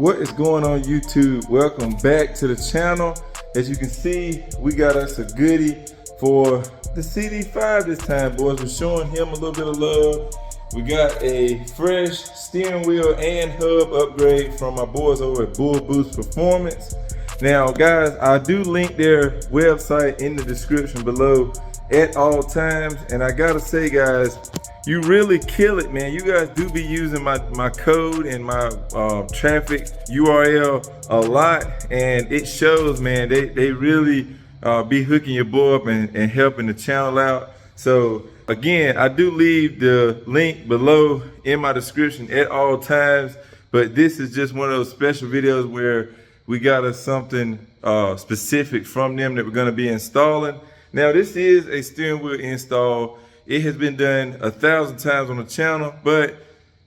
What is going on YouTube? Welcome back to the channel. As you can see, we got us a goodie for the CD5 this time, boys. We're showing him a little bit of love. We got a fresh steering wheel and hub upgrade from my boys over at Bullboost Performance. Now guys, I do link their website in the description below at all times, and I gotta say guys, you really kill it, man. You guys do be using my code and my traffic URL a lot, and it shows, man. They really be hooking your boy up and helping the channel out. So again, I do leave the link below in my description at all times, but this is just one of those special videos where we got us something specific from them that we're gonna be installing. Now this is a steering wheel install. It has been done 1,000 times on the channel, but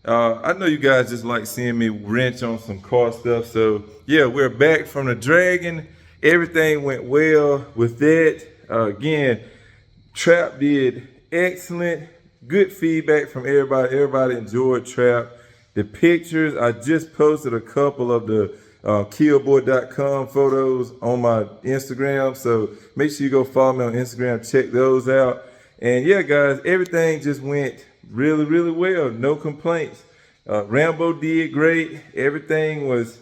I know you guys just like seeing me wrench on some car stuff. So yeah, we're back from the Dragon. Everything went well with that. Again, Trap did excellent. Good feedback from everybody. Everybody enjoyed Trap. The pictures, I just posted a couple of the killboy.com photos on my Instagram. So make sure you go follow me on Instagram, check those out. And yeah, guys, everything just went really, really well. No complaints. Rambo did great. Everything was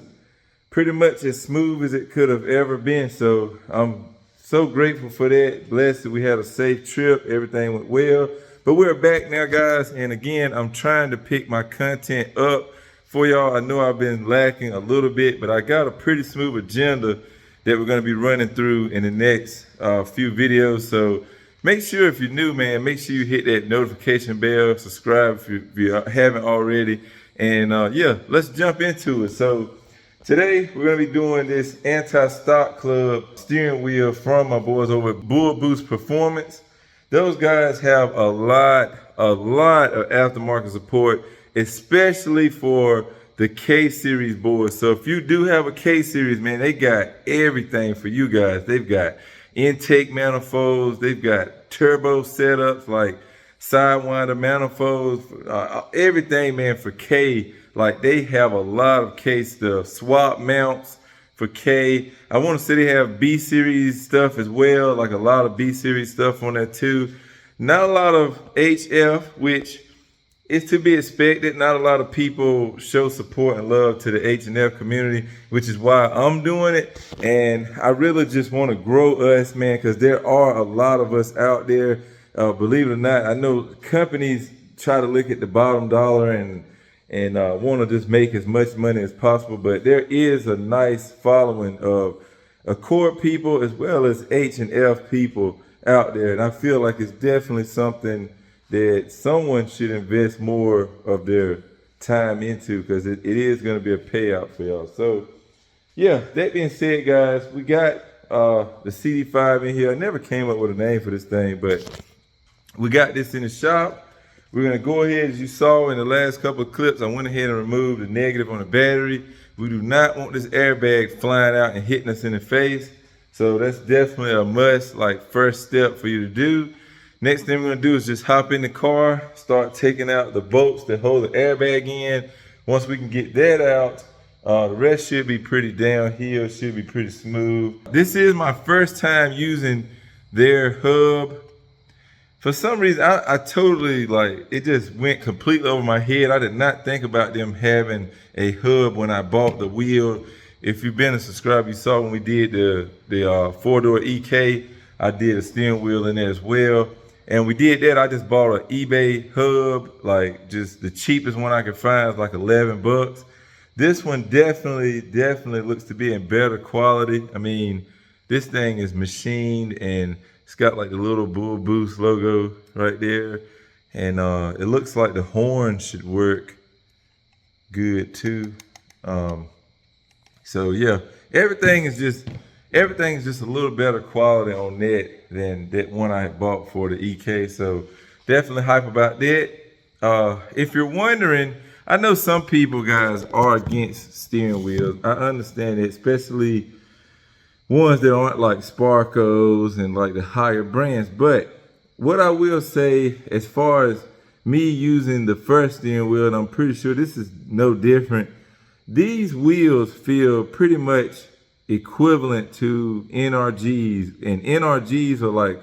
pretty much as smooth as it could have ever been. So I'm so grateful for that. Blessed that we had a safe trip. Everything went well. But we're back now, guys. And again, I'm trying to pick my content up for y'all. I know I've been lacking a little bit, but I got a pretty smooth agenda that we're going to be running through in the next few videos. So make sure, if you're new, man, make sure you hit that notification bell, subscribe if you haven't already. And yeah, let's jump into it. So today we're gonna be doing this anti-stock club steering wheel from my boys over at Bullboost Performance. Those guys have a lot a lot of aftermarket support, especially for the K series boards. So if you do have a K series, man, they got everything for you guys. They've got intake manifolds, they've got turbo setups like sidewinder manifolds, everything, man, for K. Like, they have a lot of K stuff, swap mounts for K. I want to say they have B series stuff as well, like a lot of B series stuff on there too. Not a lot of HF, which is to be expected. Not a lot of people show support and love to the H&F community, which is why I'm doing it. And I really just want to grow us, man, because there are a lot of us out there. Believe it or not, I know companies try to look at the bottom dollar and want to just make as much money as possible, but there is a nice following of Accord people as well as H&F people out there, and I feel like it's definitely something that someone should invest more of their time into, because it is going to be a payout for y'all. So yeah, that being said, guys, we got the CD5 in here. I never came up with a name for this thing, but we got this in the shop. We're going to go ahead, as you saw in the last couple of clips, I went ahead and removed the negative on the battery. We do not want this airbag flying out and hitting us in the face. So that's definitely a must, like, first step for you to do. Next thing we're going to do is just hop in the car, start taking out the bolts that hold the airbag in. Once we can get that out, the rest should be pretty downhill, should be pretty smooth. This is my first time using their hub. For some reason, I totally, like, it just went completely over my head. I did not think about them having a hub when I bought the wheel. If you've been a subscriber, you saw when we did the four-door EK, I did a steering wheel in there as well. And we did that. I just bought an eBay hub, like just the cheapest one I could find. It's like 11 bucks. This one definitely looks to be in better quality. I mean, this thing is machined and it's got like the little Bullboost logo right there. And it looks like the horn should work good too. So yeah, everything is just a little better quality on that than that one I bought for the EK. So definitely hype about that. If you're wondering, I know some people, guys, are against steering wheels. I understand it, especially ones that aren't like Sparcos and like the higher brands. But what I will say, as far as me using the first steering wheel, and I'm pretty sure this is no different, these wheels feel pretty much equivalent to NRGs, and NRGs are like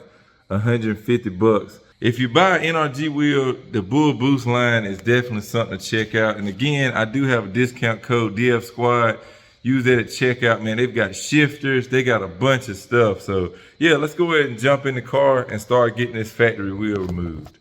150 bucks. If you buy an NRG wheel, the Bullboost line is definitely something to check out. And again, I do have a discount code, DFSQUAD. Use that at checkout, man. They've got shifters, they got a bunch of stuff. So yeah, let's go ahead and jump in the car and start getting this factory wheel removed.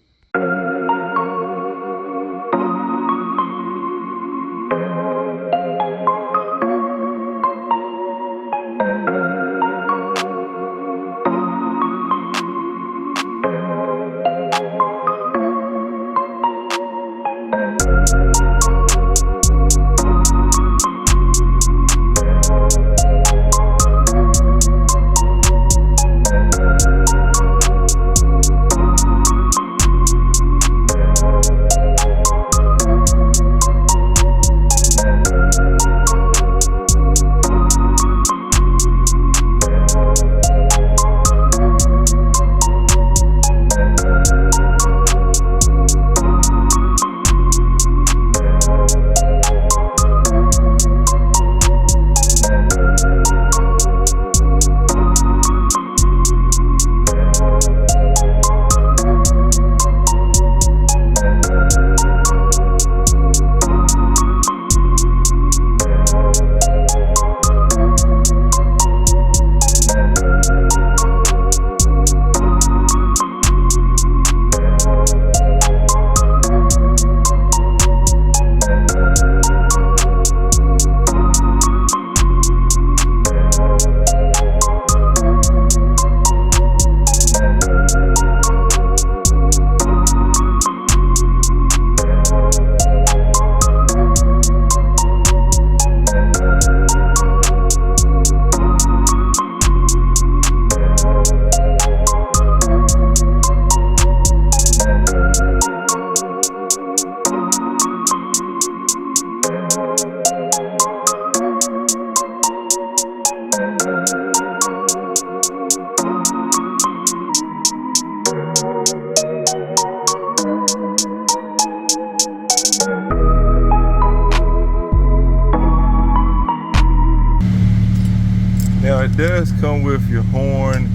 does come with your horn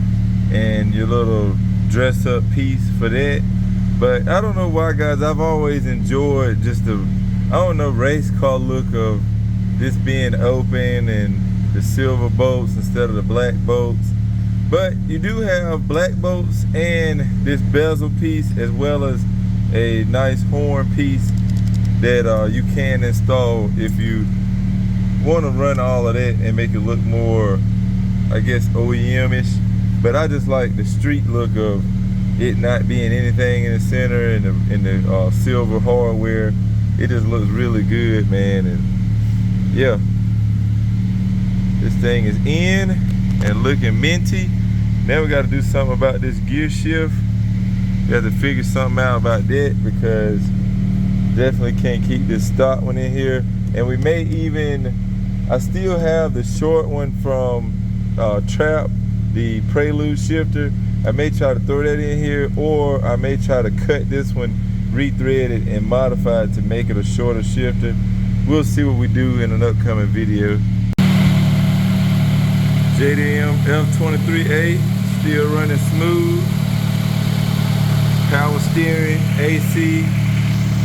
and your little dress up piece for that. But I don't know why, guys, I've always enjoyed just the, I don't know, race car look of this being open and the silver bolts instead of the black bolts. But you do have black bolts and this bezel piece, as well as a nice horn piece that you can install if you want to run all of that and make it look more, I guess, OEM-ish. But I just like the street look of it not being anything in the center and the silver hardware. It just looks really good, man. And yeah, this thing is in and looking minty. Now we got to do something about this gear shift. We have to figure something out about that, because definitely can't keep this stock one in here. And we may even, I still have the short one from Trap, the Prelude shifter. I may try to throw that in here, or I may try to cut this one, rethread it, and modify it to make it a shorter shifter. We'll see what we do in an upcoming video. JDM F23A, still running smooth. Power steering, AC,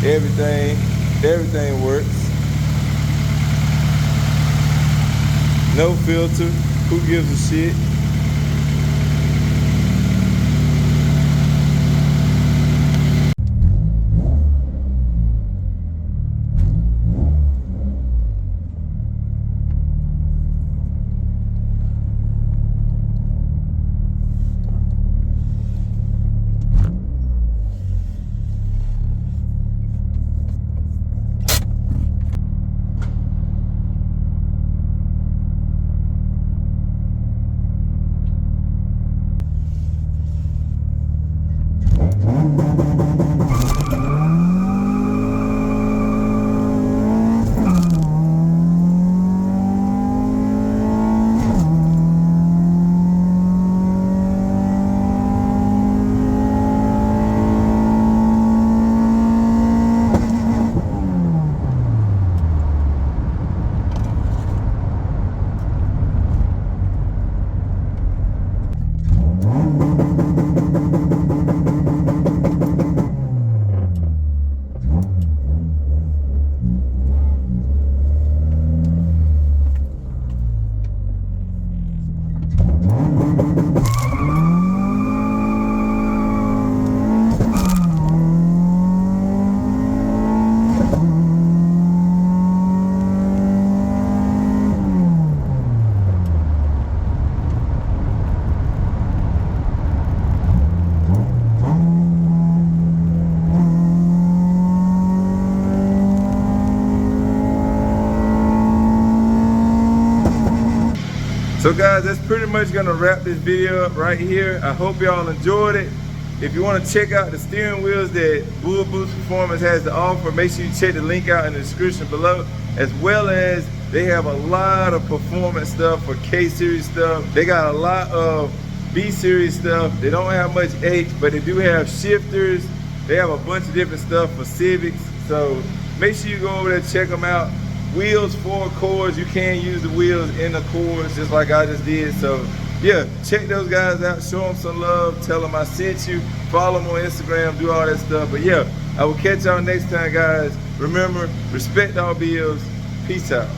everything works. No filter, who gives a shit? So guys, that's pretty much gonna wrap this video up right here. I hope y'all enjoyed it. If you want to check out the steering wheels that Bullboost Performance has to offer, make sure you check the link out in the description below, as well as they have a lot of performance stuff for K-Series stuff. They got a lot of B-Series stuff. They don't have much H, but they do have shifters. They have a bunch of different stuff for Civics. So make sure you go over there, check them out. Wheels for cords, you can use the wheels in the cords just like I just did. So yeah, check those guys out, show them some love, tell them I sent you, follow them on Instagram, do all that stuff. But yeah, I will catch y'all next time, guys. Remember, respect all bills. Peace out.